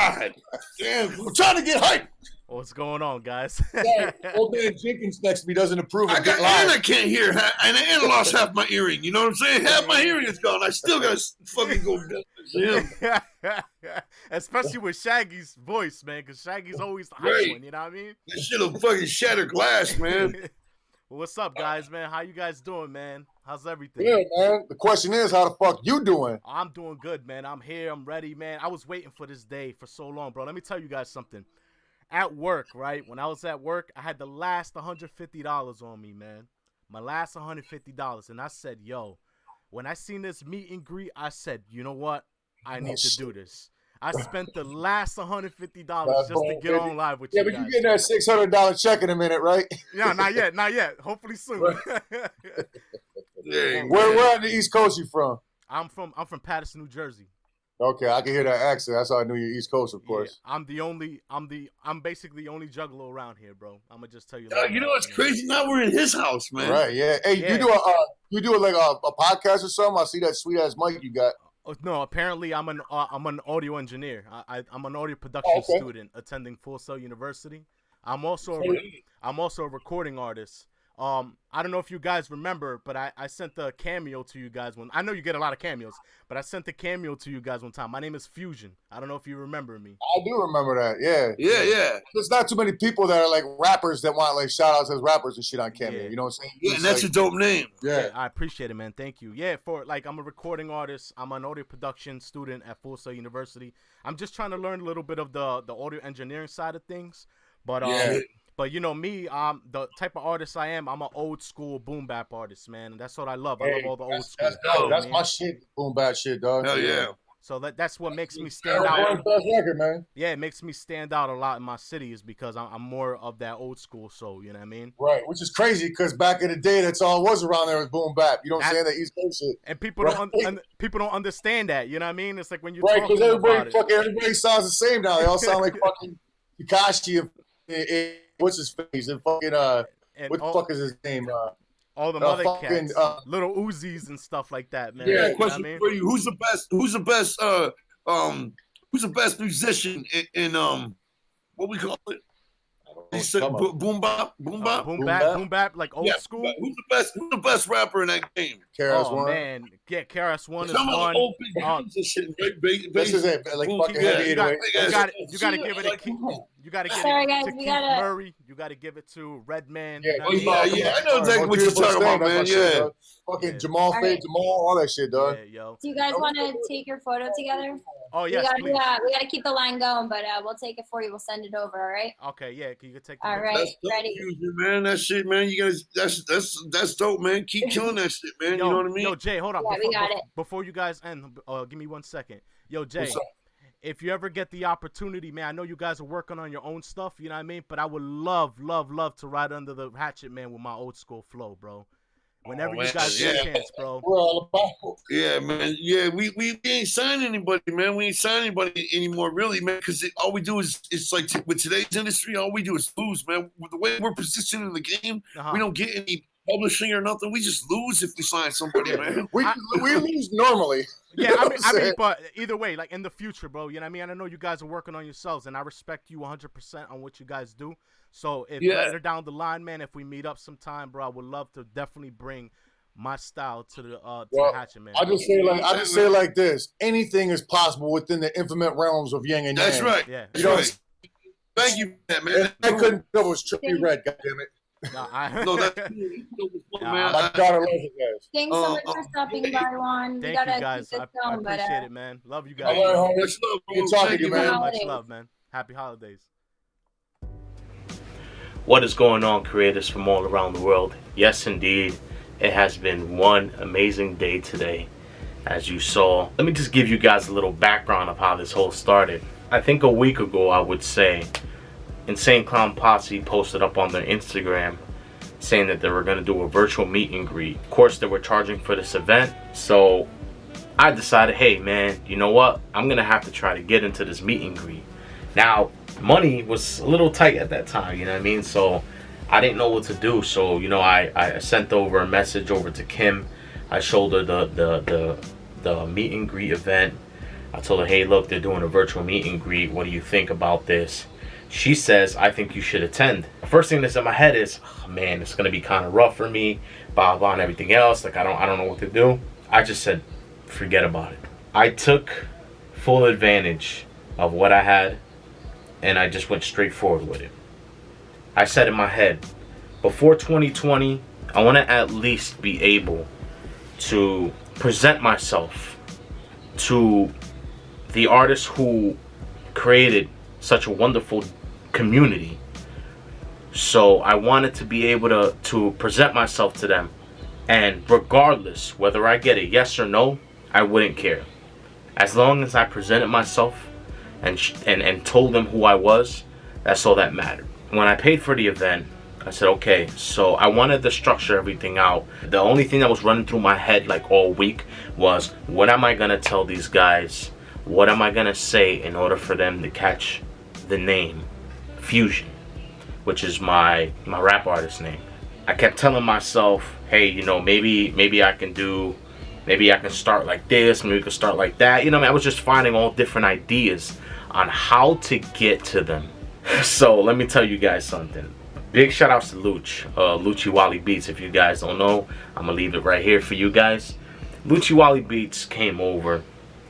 God damn, I'm trying to get hype. What's going on, guys? Old man Jenkins next to me doesn't approve of And I can't hear, and I lost half my earring. You know what I'm saying? Half my hearing is gone. I still got to fucking go to the gym. Especially with Shaggy's voice, man, because Shaggy's always the hype one, you know what I mean? This shit'll fucking shatter glass, man. Well, what's up, guys, man? How you guys doing, man? How's everything? Yeah, man. The question is, how the fuck you doing? I'm doing good, man. I'm here. I'm ready, man. I was waiting for this day for so long, bro. Let me tell you guys something. At work, right? When I was at work, I had the last $150 on me, man. My last $150. And I said, yo, when I seen this meet and greet, I said, you know what? I need to do this. I spent the last $150 just to get on live with you guys. Yeah, but you getting that $600 check in a minute, right? Yeah, not yet. Not yet. Hopefully soon. Where on the East Coast you from? I'm from Paterson, New Jersey. Okay, I can hear that accent. That's how I knew you're East Coast, of course. Yeah, I'm basically the only juggalo around here, bro. I'm gonna just tell you. You know what's crazy? Now we're in his house, man. Right? Yeah. Hey, yeah. You do like a podcast or something? I see that sweet ass mic you got. No, apparently I'm an audio engineer. I'm an audio production student attending Full Sail University. I'm also a recording artist. I don't know if you guys remember, but I sent a cameo to you guys when I know you get a lot of cameos, but I sent a cameo to you guys one time. My name is Fusionn. I don't know if you remember me. I do remember that. Yeah. Yeah. There's not too many people that are like rappers that want like shout outs as rappers and shit on cameo. Yeah. You know what I'm saying? Yeah, and that's a dope name. Yeah. I appreciate it, man. Thank you. Yeah, I'm a recording artist. I'm an audio production student at Full Sail University. I'm just trying to learn a little bit of the audio engineering side of things, but But you know me, the type of artist I am. I'm an old school boom bap artist, man. And that's what I love. I love all the old school. That's dope. That's my shit. Boom bap shit, dog. Hell yeah. So that's what makes me stand out. Best record, man. Yeah, it makes me stand out a lot in my city is because I'm more of that old school soul. You know what I mean? Right, which is crazy because back in the day, that's all it was around there was boom bap. You know what I'm saying? That East Coast shit. And people people don't understand that. You know what I mean? It's like when you're right because everybody sounds the same now. They all sound like fucking Tekashi and what's his face? And fucking what the fuck is his name? All the mother cats, little Uzis and stuff like that, man. Yeah, question for you: Who's the best musician in what we call it? Boom bap, like old school. Who's the best rapper in that game? KRS-One. Man, yeah, KRS-One is one. This is it, like fucking heavy. You gotta give it a key. You gotta give it to Keith Murray. You gotta give it to Redman. Yeah, I know exactly what you're talking about, man. Yeah, fucking Jamal, all that shit, dog. Yeah, yo. Do you guys want to take your photo together? Oh yes, please. We gotta keep the line going, but we'll take it for you. We'll send it over. All right. Okay, yeah. Can you take? All right, ready? Man, that shit, man. You guys, that's dope, man. Keep killing that shit, man. Yo, you know what I mean? Yo, Jay, hold on. Yeah, we got it. Before you guys end, give me 1 second. Yo, Jay. If you ever get the opportunity, man, I know you guys are working on your own stuff, you know what I mean? But I would love to ride under the hatchet, man, with my old school flow, bro. Whenever you guys get a chance, bro. We're all about. Yeah, man. Yeah, we ain't signing anybody, man. We ain't signing anybody anymore, really, man, because all we do is, it's like with today's industry, all we do is lose, man. With the way we're positioned in the game, we don't get any publishing or nothing. We just lose if we sign somebody, man. We lose normally. Yeah, I mean, but either way, like in the future, bro, you know what I mean? I know you guys are working on yourselves, and I respect you 100% on what you guys do. So if later down the line, man, if we meet up sometime, bro, I would love to definitely bring my style to the hatchet, man. I just say like this: anything is possible within the infinite realms of yin and yang. That's right. Yeah. You know, thank you, man. I couldn't. That was trippy red. Goddamn it. No, that's my daughter loves it, guys. Thanks so much for stopping by, Juan. Thank you guys. I appreciate it, man. Love you guys. All right, good talking to you, man. Much love, man. Happy holidays. What is going on, creators from all around the world? Yes, indeed, it has been one amazing day today, as you saw. Let me just give you guys a little background of how this whole started. I think a week ago, I would say, Insane Clown Posse posted up on their Instagram saying that they were going to do a virtual meet and greet. Of course, they were charging for this event, so I decided, hey man, you know what? I'm going to have to try to get into this meet and greet. Now, money was a little tight at that time, you know what I mean? So I didn't know what to do, so you know, I sent over a message over to Kim. I showed her the meet and greet event. I told her, hey, look, they're doing a virtual meet and greet. What do you think about this? She says, I think you should attend. The first thing that's in my head is, oh, man, it's gonna be kind of rough for me, blah blah, and everything else. Like I don't know what to do. I just said, forget about it. I took full advantage of what I had, and I just went straight forward with it. I said in my head, before 2020, I want to at least be able to present myself to the artists who created such a wonderful community. So I wanted to be able to present myself to them, and regardless whether I get a yes or no, I wouldn't care. As long as I presented myself and told them who I was, that's all that mattered. When I paid for the event, I said, okay, so I wanted to structure everything out. The only thing that was running through my head like all week was, what am I gonna tell these guys? What am I gonna say in order for them to catch the name Fusionn, which is my rap artist name? I kept telling myself, hey, you know, maybe I can start like this, maybe we can start like that. You know, I was just finding all different ideas on how to get to them. So let me tell you guys something. Big shout outs to Lucci Wally Beats. If you guys don't know, I'm gonna leave it right here for you guys. Lucci Wally Beats came over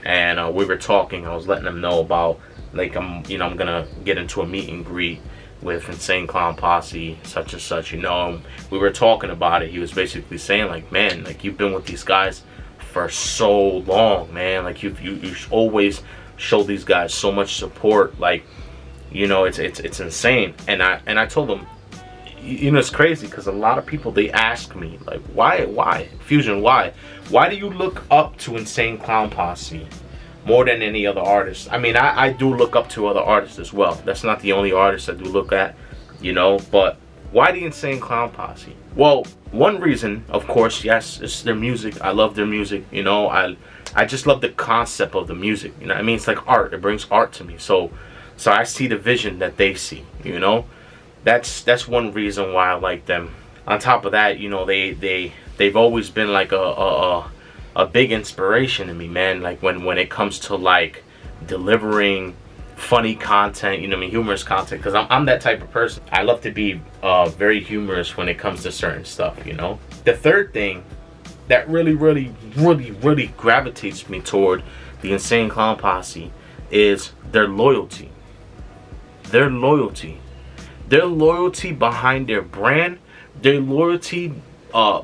and we were talking. I was letting them know about, like, I'm gonna get into a meet and greet with Insane Clown Posse, such and such, you know. We were talking about it. He was basically saying, like, man, like, you've been with these guys for so long, man. Like, you always show these guys so much support. Like, you know, it's insane. And I told him, you know, it's crazy because a lot of people, they ask me, like, why Fusionn, why do you look up to Insane Clown Posse more than any other artist? I mean, I do look up to other artists as well. That's not the only artist I do look at, you know, but why the Insane Clown Posse? Well, one reason, of course, yes, is their music. I love their music, you know. I just love the concept of the music, you know what I mean? It's like art. It brings art to me. So I see the vision that they see, you know. That's one reason why I like them. On top of that, you know, they've always been like a big inspiration to me, man. Like when it comes to like delivering funny content, you know what I mean, humorous content, because I'm that type of person. I love to be very humorous when it comes to certain stuff, you know. The third thing that really gravitates me toward the Insane Clown Posse is their loyalty. Their loyalty behind their brand, their loyalty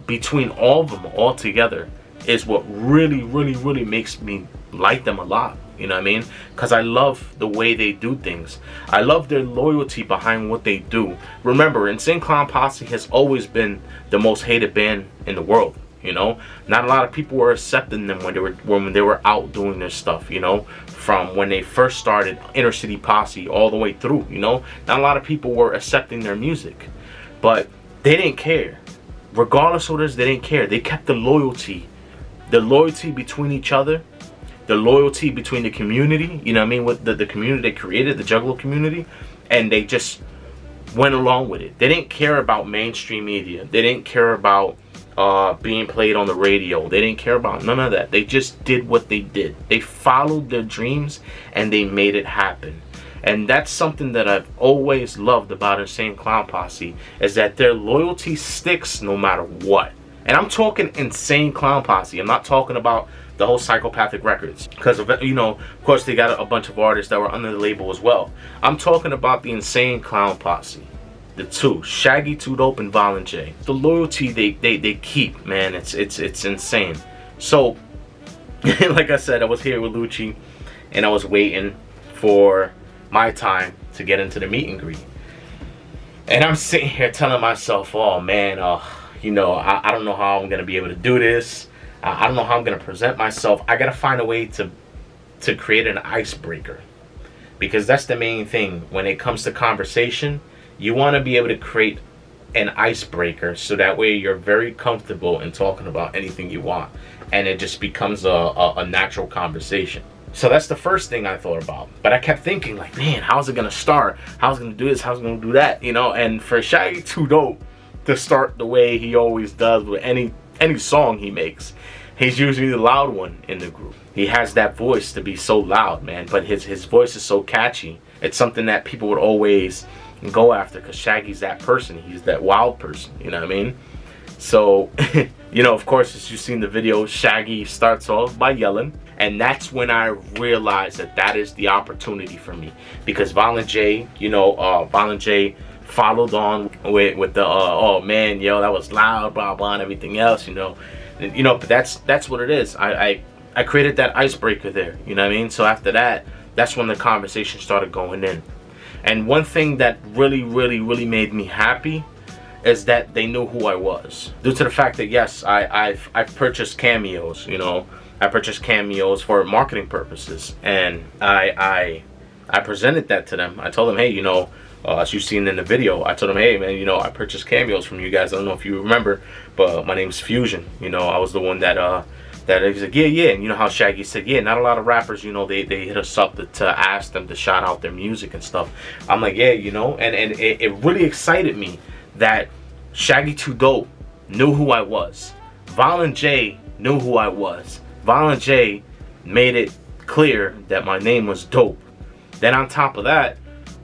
between all of them all together is what really makes me like them a lot. You know what I mean? Because I love the way they do things. I love their loyalty behind what they do. Remember, Insane Clown Posse has always been the most hated band in the world. You know, not a lot of people were accepting them when they were out doing their stuff. You know, from when they first started Inner City Posse all the way through. You know, not a lot of people were accepting their music, but they didn't care. Regardless of this, they didn't care. They kept the loyalty between each other, the loyalty between the community. You know what I mean? With the community they created, the Juggalo community, and they just went along with it. They didn't care about mainstream media. They didn't care about being played on the radio. They didn't care about none of that. They just did what they did. They followed their dreams and they made it happen. And that's something that I've always loved about Insane Clown Posse, is that their loyalty sticks no matter what. And I'm talking Insane Clown Posse. I'm not talking about the whole Psychopathic Records, because, you know, of course they got a bunch of artists that were under the label as well. I'm talking about the Insane Clown Posse. The two, Shaggy, Too Dope, and Violent J. The loyalty they keep, man, it's insane. So, like I said, I was here with Lucci, and I was waiting for my time to get into the meet and greet. And I'm sitting here telling myself, oh man, you know, I don't know how I'm gonna be able to do this. I don't know how I'm gonna present myself. I gotta find a way to create an icebreaker, because that's the main thing when it comes to conversation. You want to be able to create an icebreaker so that way you're very comfortable in talking about anything you want, and it just becomes a natural conversation. So that's the first thing I thought about. But I kept thinking, like, man, how's it gonna start? How's it gonna do this? How's it gonna do that? You know, and for Shaggy Too Dope to start the way he always does with any song he makes, He's usually the loud one in the group. He has that voice to be so loud, man. But his voice is so catchy. It's something that people would always go after, because Shaggy's that person. He's that wild person, you know what I mean? So, you know, of course, as you've seen the video, Shaggy starts off by yelling. And that's when I realized that that is the opportunity for me. Because Violent J, you know, Violent J followed on with the, oh man, yo, that was loud, blah, blah, and everything else, you know. But that's what it is. I created that icebreaker there, you know what I mean? So after that, that's when the conversation started going in. And one thing that really, really, really made me happy is that they knew who I was. Due to the fact that, yes, I've purchased cameos, you know. I purchased cameos for marketing purposes. And I presented that to them. I told them, hey, you know, as you've seen in the video, I told them, hey, man, you know, I purchased cameos from you guys. I don't know if you remember, but my name's Fusionn. You know, I was the one that he's like, yeah. And you know how Shaggy said, yeah, not a lot of rappers, you know, they hit us up to ask them to shout out their music and stuff. I'm like, yeah, you know, and it really excited me that Shaggy 2 Dope knew who I was. Violent J knew who I was. Violent J made it clear that my name was Dope. Then on top of that,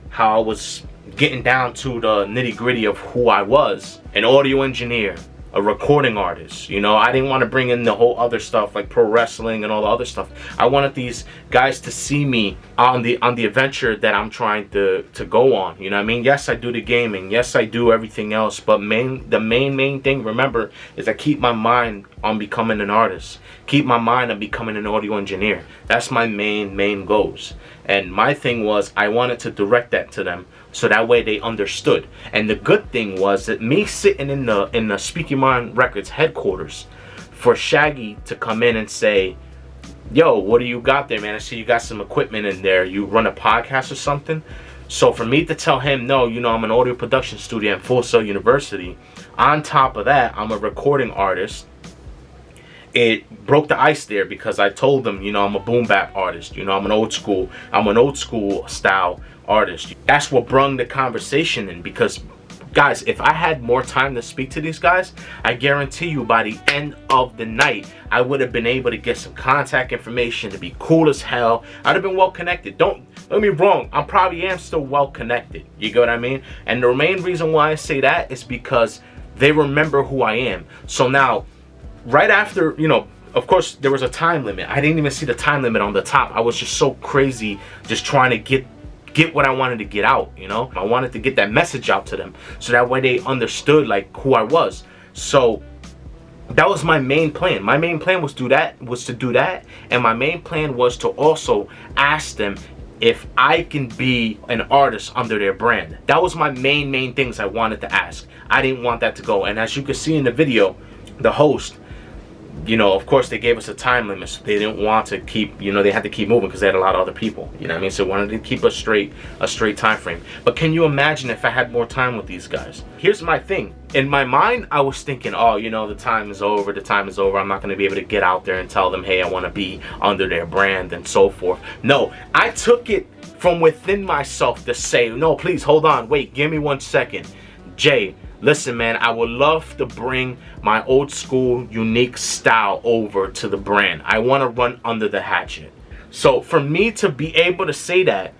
how I was getting down to the nitty-gritty of who I was, an audio engineer, a recording artist. You know, I didn't want to bring in the whole other stuff like pro wrestling and all the other stuff. I wanted these guys to see me on the adventure that I'm trying to go on. You know what I mean? Yes, I do the gaming. Yes, I do everything else. But the main thing, remember, is I keep my mind on becoming an artist. Keep my mind on becoming an audio engineer. That's my main goals. And my thing was, I wanted to direct that to them, so that way they understood. And the good thing was that me sitting in the Speaking Mind Records headquarters, for Shaggy to come in and say, yo, what do you got there, man? I see you got some equipment in there. You run a podcast or something? So for me to tell him, no, you know, I'm an audio production studio at Full Sail University. On top of that, I'm a recording artist. It broke the ice there, because I told them, you know, I'm a boom bap artist. You know, I'm an old school style artist. That's what brung the conversation in, because guys, if I had more time to speak to these guys, I guarantee you by the end of the night, I would have been able to get some contact information, to be cool as hell. I'd have been well connected. Don't get me wrong, I probably am still well connected. You get what I mean? And the main reason why I say that is because they remember who I am. So now, right after, you know, of course, there was a time limit. I didn't even see the time limit on the top. I was just so crazy, just trying to get what I wanted to get out, you know? I wanted to get that message out to them, so that way they understood, like, who I was. So that was my main plan. My main plan was to do that, and my main plan was to also ask them if I can be an artist under their brand. That was my main things I wanted to ask. I didn't want that to go. And as you can see in the video, the host, you know, of course they gave us a time limit, so they didn't want to keep, you know, they had to keep moving because they had a lot of other people, you know what I mean? So wanted to keep a straight time frame. But can you imagine if I had more time with these guys? Here's my thing. In my mind, I was thinking, oh, you know, the time is over, I'm not going to be able to get out there and tell them, hey, I want to be under their brand and so forth. No, I took it from within myself to say, no, please, hold on, wait, give me 1 second. Jay, listen, man, I would love to bring my old school unique style over to the brand. I want to run under the hatchet. So for me to be able to say that,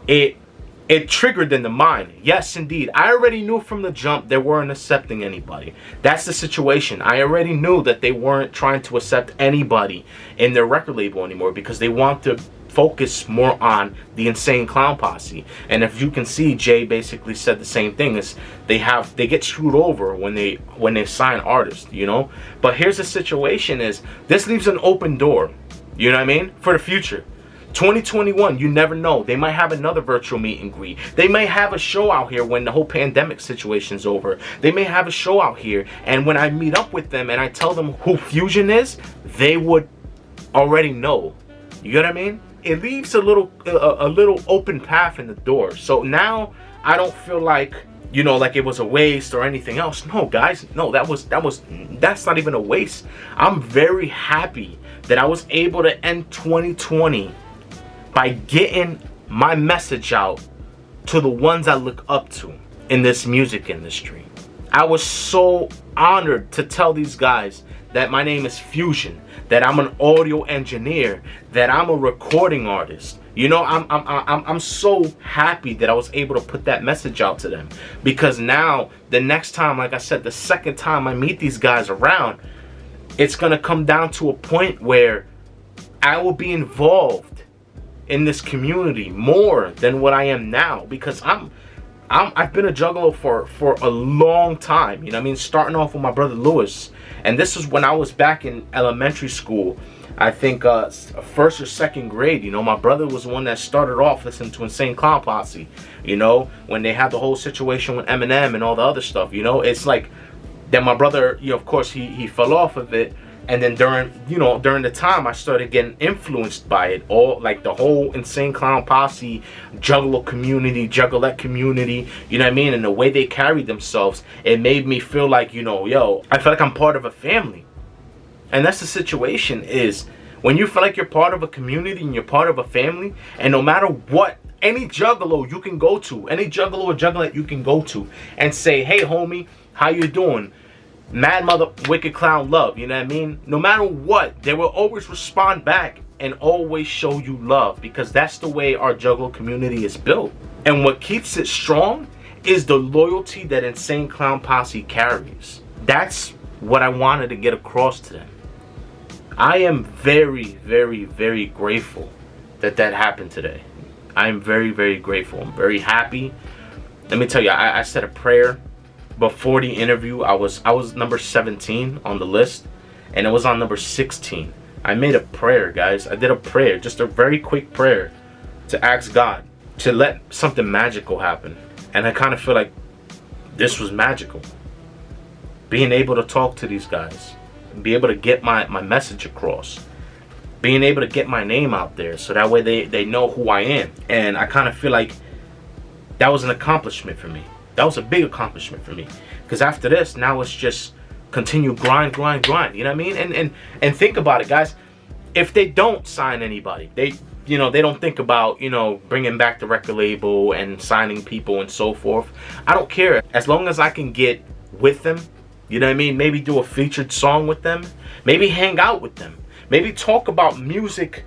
it triggered in the mind. Yes, indeed. I already knew from the jump they weren't accepting anybody. That's the situation. I already knew that they weren't trying to accept anybody in their record label anymore, because they want to focus more on the Insane Clown Posse. And if you can see, Jay basically said the same thing, is they get screwed over when they sign artists, you know. But here's the situation, is this leaves an open door, you know what I mean, for the future. 2021, you never know. They might have another virtual meet and greet. They may have a show out here when the whole pandemic situation's over. They may have a show out here, and when I meet up with them and I tell them who Fusionn is, they would already know. You get what I mean? It leaves a little open path in the door. So now I don't feel like, you know, like it was a waste or anything else. No, guys, no, that's not even a waste. I'm very happy that I was able to end 2020 by getting my message out to the ones I look up to in this music industry. I was so honored to tell these guys that my name is Fusionn, that I'm an audio engineer, that I'm a recording artist. You know, I'm so happy that I was able to put that message out to them, because now the next time, like I said, the second time I meet these guys around, it's gonna come down to a point where I will be involved in this community more than what I am now, because I've been a juggalo for a long time. You know what I mean? Starting off with my brother Lewis, and this is when I was back in elementary school. I think first or second grade. You know, my brother was the one that started off listening to Insane Clown Posse. You know, when they had the whole situation with Eminem and all the other stuff. You know, it's like then my brother, you know, of course he fell off of it. And then during the time, I started getting influenced by it all, like the whole Insane Clown Posse, Juggalo community, Juggalette community, you know what I mean? And the way they carried themselves, it made me feel like, you know, yo, I feel like I'm part of a family. And that's the situation, is when you feel like you're part of a community and you're part of a family, and no matter what, any Juggalo you can go to, any Juggalo or Juggalette you can go to and say, hey homie, how you doing? Mad mother wicked clown love, you know what I mean? No matter what, they will always respond back and always show you love, because that's the way our Juggalo community is built. And what keeps it strong is the loyalty that Insane Clown Posse carries. That's what I wanted to get across to them. I am very, very, very grateful that that happened today. I am very, very grateful. I'm very happy. Let me tell you, I said a prayer before the interview. I was number 17 on the list, and it was on number 16. I made a prayer, guys. I did a prayer, just a very quick prayer, to ask God to let something magical happen. And I kind of feel like this was magical. Being able to talk to these guys, be able to get my message across, being able to get my name out there, so that way they know who I am. And I kind of feel like that was an accomplishment for me. That was a big accomplishment for me, because after this, now it's just continue grind, you know what I mean? And think about it, guys. If they don't sign anybody, they don't think about, you know, bringing back the record label and signing people and so forth. I don't care, as long as I can get with them, you know what I mean? Maybe do a featured song with them, maybe hang out with them, maybe talk about music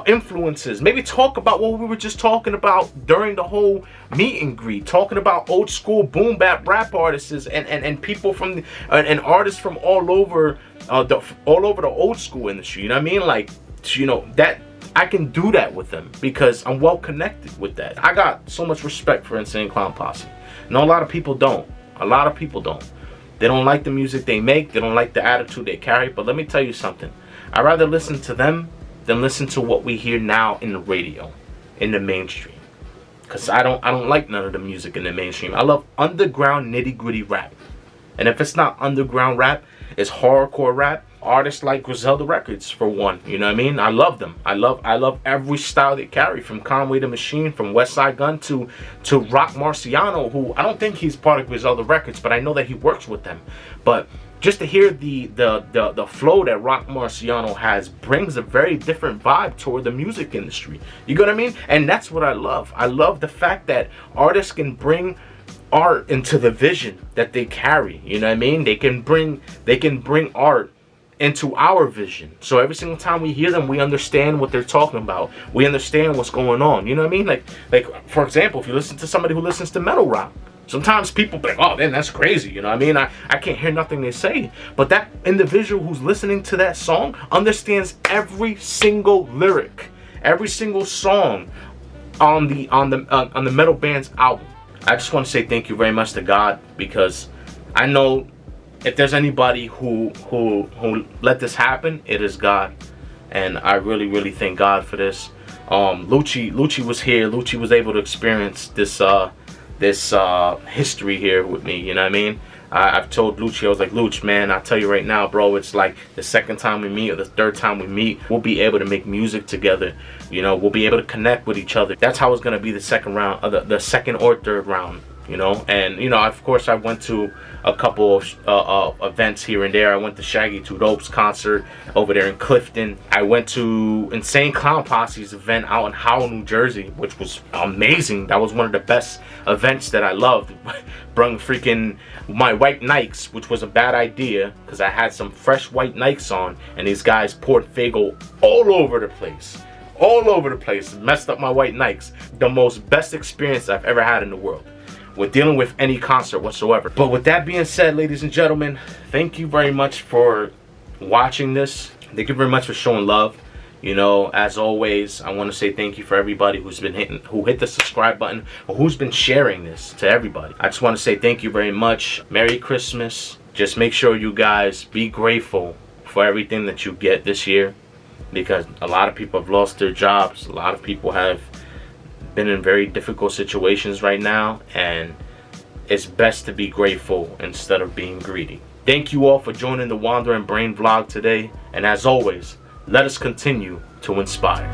influences, maybe talk about what we were just talking about during the whole meet and greet, talking about old school boom bap rap artists and people from the, and artists from all over the old school industry, you know what I mean? Like, you know, that I can do that with them because I'm well connected with that. I got so much respect for Insane Clown Posse. No, a lot of people don't. A lot of people don't. They don't like the music they make. They don't like the attitude they carry. But let me tell you something. I'd rather listen to them than listen to what we hear now in the radio, in the mainstream. Because I don't like none of the music in the mainstream. I love underground nitty-gritty rap. And if it's not underground rap, it's hardcore rap. Artists like Griselda Records, for one, you know what I mean? I love them. I love every style they carry, from Conway the Machine, from West Side Gun to Rock Marciano, who I don't think he's part of Griselda Records, but I know that he works with them. But just to hear the flow that Rock Marciano has brings a very different vibe toward the music industry. You get what I mean? And that's what I love. I love the fact that artists can bring art into the vision that they carry. You know what I mean? They can bring art into our vision. So every single time we hear them, we understand what they're talking about. We understand what's going on. You know what I mean? Like for example, if you listen to somebody who listens to metal rock, sometimes people think, oh man, that's crazy. You know what I mean? I can't hear nothing they say. But that individual who's listening to that song understands every single lyric, every single song on the metal band's album. I just want to say thank you very much to God, because I know if there's anybody who let this happen, it is God. And I really, really thank God for this. Lucci was here. Lucci was able to experience this history here with me, you know what I mean? I've told Lucci, I was like, Luch, man, I'll tell you right now, bro, it's like the second time we meet or the third time we meet, we'll be able to make music together. You know, we'll be able to connect with each other. That's how it's going to be the second round, the second or third round. you know. And you know, of course, I went to a couple of events here and there. I went to Shaggy 2 Dope's concert over there in Clifton. I went to Insane Clown Posse's event out in Howell, New Jersey, which was amazing. That was one of the best events that I loved. Brung freaking my white Nikes, which was a bad idea because I had some fresh white Nikes on, and these guys poured Faygo all over the place. All over the place. Messed up my white Nikes. The most best experience I've ever had in the world with dealing with any concert whatsoever. But with that being said, ladies and gentlemen, thank you very much for watching this. Thank you very much for showing love. You know, as always, I want to say thank you for everybody who hit the subscribe button, or who's been sharing this to everybody. I just want to say thank you very much. Merry Christmas. Just make sure you guys be grateful for everything that you get this year, because a lot of people have lost their jobs. A lot of people have been in very difficult situations right now, and it's best to be grateful instead of being greedy. Thank you all for joining the Wandering Brain vlog today, and as always, let us continue to inspire.